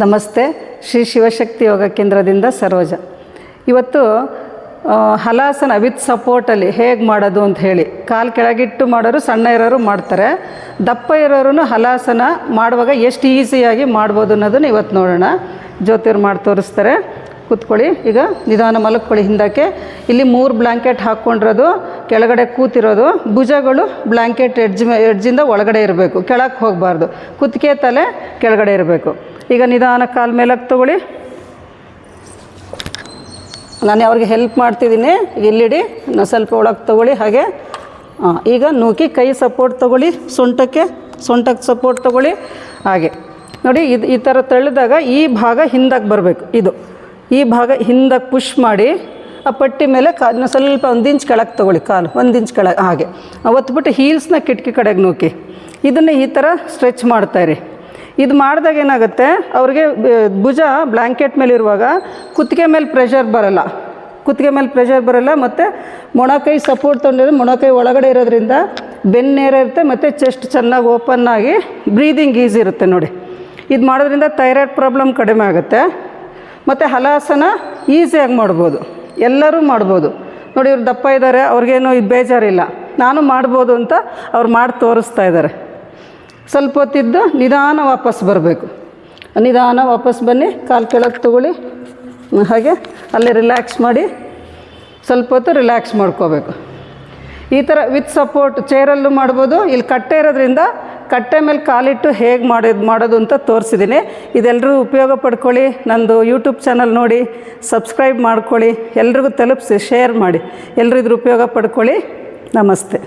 ನಮಸ್ತೆ. ಶ್ರೀ ಶಿವಶಕ್ತಿ ಯೋಗ ಕೇಂದ್ರದಿಂದ ಸರೋಜ. ಇವತ್ತು ಹಲಾಸನ ವಿತ್ ಸಪೋರ್ಟಲ್ಲಿ ಹೇಗೆ ಮಾಡೋದು ಅಂತ ಹೇಳಿ, ಕಾಲು ಕೆಳಗಿಟ್ಟು ಮಾಡೋರು, ಸಣ್ಣ ಇರೋರು ಮಾಡ್ತಾರೆ, ದಪ್ಪ ಇರೋರು ಹಲಾಸನ ಮಾಡುವಾಗ ಎಷ್ಟು ಈಸಿಯಾಗಿ ಮಾಡ್ಬೋದು ಅನ್ನೋದನ್ನು ಇವತ್ತು ನೋಡೋಣ. ಜ್ಯೋತಿಯವ್ರು ಮಾಡಿ ತೋರಿಸ್ತಾರೆ. ಕೂತ್ಕೊಳ್ಳಿ. ಈಗ ನಿಧಾನ ಮಲಕ್ಕೊಳ್ಳಿ ಹಿಂದಕ್ಕೆ. ಇಲ್ಲಿ 3 ಬ್ಲ್ಯಾಂಕೆಟ್ ಹಾಕ್ಕೊಂಡಿರೋದು, ಕೆಳಗಡೆ ಕೂತಿರೋದು, ಭುಜಗಳು ಬ್ಲ್ಯಾಂಕೆಟ್ ಎಡ್ಜಿಂದ ಒಳಗಡೆ ಇರಬೇಕು, ಕೆಳಕ್ಕೆ ಹೋಗಬಾರ್ದು, ಕುತ್ತಿಗೆ ತಲೆ ಕೆಳಗಡೆ ಇರಬೇಕು. ಈಗ ನಿಧಾನ ಕಾಲು ಮೇಲಕ್ಕೆ ತೊಗೊಳ್ಳಿ. ನಾನು ಅವ್ರಿಗೆ ಹೆಲ್ಪ್ ಮಾಡ್ತಿದ್ದೀನಿ. ಇಲ್ಲಿಡಿ, ಸ್ವಲ್ಪ ಒಳಗೆ ತೊಗೊಳ್ಳಿ. ಹಾಗೆ ಈಗ ನೂಕಿ ಕೈ ಸಪೋರ್ಟ್ ತೊಗೊಳ್ಳಿ, ಸೊಂಟಕ್ಕೆ ಸಪೋರ್ಟ್ ತೊಗೊಳ್ಳಿ. ಹಾಗೆ ನೋಡಿ, ಈ ಥರ ತಳ್ಳಿದಾಗ ಈ ಭಾಗ ಹಿಂದಕ್ಕೆ ಬರಬೇಕು. ಈ ಭಾಗ ಹಿಂದಕ್ಕೆ ಪುಷ್ ಮಾಡಿ ಆ ಪಟ್ಟಿ ಮೇಲೆ ಕಾಲನ್ನ ಸ್ವಲ್ಪ 1 ಇಂಚ್ ಕೆಳಗೆ ತೊಗೊಳ್ಳಿ. ಕಾಲು 1 ಇಂಚ್ ಕೆಳಗೆ ಹಾಗೆ ಒತ್ಬಿಟ್ಟು ಹೀಲ್ಸ್ನ ಕಿಟಕಿ ಕಡೆಗೆ ನೂಕಿ ಇದನ್ನು ಈ ಥರ ಸ್ಟ್ರೆಚ್ ಮಾಡ್ತಾಯಿರಿ. ಇದು ಮಾಡಿದಾಗ ಏನಾಗುತ್ತೆ, ಅವ್ರಿಗೆ ಭುಜ ಬ್ಲ್ಯಾಂಕೆಟ್ ಮೇಲೆ ಇರುವಾಗ ಕುತ್ತಿಗೆ ಮೇಲೆ ಪ್ರೆಷರ್ ಬರೋಲ್ಲ. ಮತ್ತು ಮೊಣಕೈ ಸಪೋರ್ಟ್ ತೊಗೊಂಡಿರೋ ಮೊಣಕೈ ಒಳಗಡೆ ಇರೋದ್ರಿಂದ ಬೆನ್ನೇರ ಇರುತ್ತೆ ಮತ್ತು ಚೆಸ್ಟ್ ಚೆನ್ನಾಗಿ ಓಪನ್ ಆಗಿ ಬ್ರೀದಿಂಗ್ ಈಸಿ ಇರುತ್ತೆ. ನೋಡಿ, ಇದು ಮಾಡೋದ್ರಿಂದ ಥೈರಾಯ್ಡ್ ಪ್ರಾಬ್ಲಮ್ ಕಡಿಮೆ ಆಗುತ್ತೆ. ಮತ್ತು ಹಲಾಸನ ಈಸಿಯಾಗಿ ಮಾಡ್ಬೋದು, ಎಲ್ಲರೂ ಮಾಡ್ಬೋದು. ನೋಡಿ, ಇವ್ರು ದಪ್ಪ ಇದ್ದಾರೆ, ಅವ್ರಿಗೇನು ಇದು ಬೇಜಾರಿಲ್ಲ, ನಾನು ಮಾಡ್ಬೋದು ಅಂತ ಅವ್ರು ಮಾಡಿ ತೋರಿಸ್ತಾ ಇದ್ದಾರೆ. ಸ್ವಲ್ಪ ಹೊತ್ತಿದ್ದು ನಿಧಾನ ವಾಪಸ್ ಬರಬೇಕು. ನಿಧಾನ ವಾಪಸ್ ಬನ್ನಿ, ಕಾಲು ಕೆಳಗೆ ತೊಗೊಳ್ಳಿ. ಹಾಗೆ ಅಲ್ಲೇ ರಿಲ್ಯಾಕ್ಸ್ ಮಾಡಿ, ಸ್ವಲ್ಪ ಹೊತ್ತು ರಿಲ್ಯಾಕ್ಸ್ ಮಾಡ್ಕೋಬೇಕು. ಈ ಥರ ವಿತ್ ಸಪೋರ್ಟ್ ಚೇರಲ್ಲೂ ಮಾಡ್ಬೋದು. ಇಲ್ಲಿ ಕಟ್ಟೆ ಇರೋದ್ರಿಂದ ಕಟ್ಟೆ ಮೇಲೆ ಕಾಲಿಟ್ಟು ಹೇಗೆ ಮಾಡೋದು ಅಂತ ತೋರಿಸಿದ್ದೀನಿ. ಇದೆಲ್ಲರೂ ಉಪಯೋಗ ಪಡ್ಕೊಳ್ಳಿ. ನಂದು ಯೂಟ್ಯೂಬ್ ಚಾನಲ್ ನೋಡಿ ಸಬ್ಸ್ಕ್ರೈಬ್ ಮಾಡ್ಕೊಳ್ಳಿ. ಎಲ್ರಿಗೂ ತಲುಪಿಸಿ, ಶೇರ್ ಮಾಡಿ. ಎಲ್ಲರೂ ಇದ್ರ ಉಪಯೋಗ ಪಡ್ಕೊಳ್ಳಿ. ನಮಸ್ತೆ.